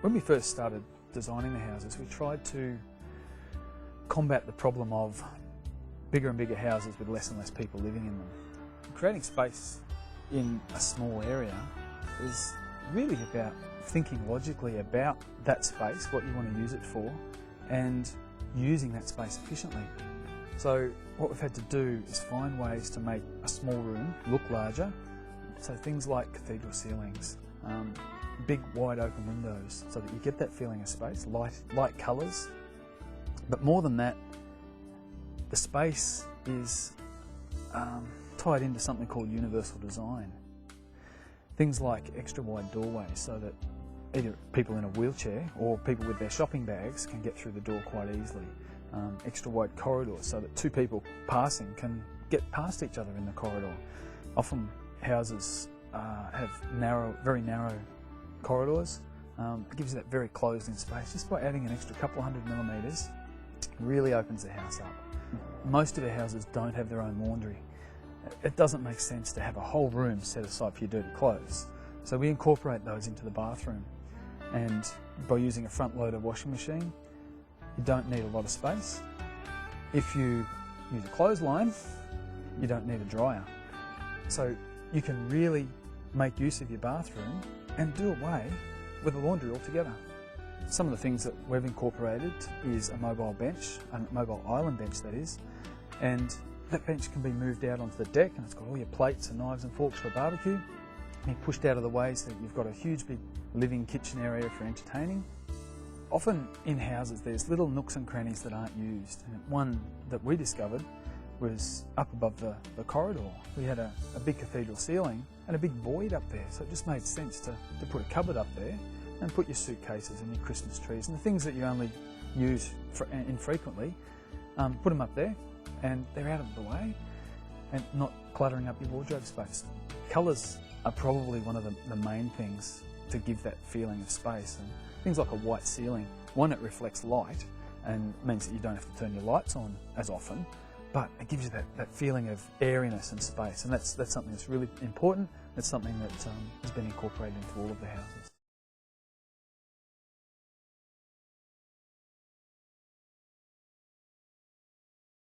When we first started designing the houses, we tried to combat the problem of bigger and bigger houses with less and less people living in them. Creating space in a small area is really about thinking logically about that space, what you want to use it for, and using that space efficiently. So what we've had to do is find ways to make a small room look larger. So things like cathedral ceilings, big wide open windows so that you get that feeling of space, light colours. But more than that, the space is tied into something called universal design. Things like extra wide doorways so that either people in a wheelchair or people with their shopping bags can get through the door quite easily. Extra wide corridors so that two people passing can get past each other in the corridor. Often houses have very narrow corridors. It gives you that very closed-in space. Just by adding an extra couple of 100 millimetres, really opens the house up. Most of our houses don't have their own laundry. It doesn't make sense to have a whole room set aside for your dirty clothes. So we incorporate those into the bathroom. And by using a front-loader washing machine, you don't need a lot of space. If you use a clothesline, you don't need a dryer. So you can really make use of your bathroom and do away with the laundry altogether. Some of the things that we've incorporated is a mobile bench, a mobile island bench that is, and that bench can be moved out onto the deck and it's got all your plates and knives and forks for a barbecue. And you're pushed out of the way so that you've got a huge big living kitchen area for entertaining. Often in houses there's little nooks and crannies that aren't used, and one that we discovered was up above the corridor. We had a big cathedral ceiling and a big void up there, so it just made sense to put a cupboard up there and put your suitcases and your Christmas trees and the things that you only use infrequently, put them up there and they're out of the way and not cluttering up your wardrobe space. Colours are probably one of the main things to give that feeling of space, and things like a white ceiling. One, it reflects light and means that you don't have to turn your lights on as often, but it gives you that feeling of airiness and space, and that's something that's really important. It's something that has been incorporated into all of the houses.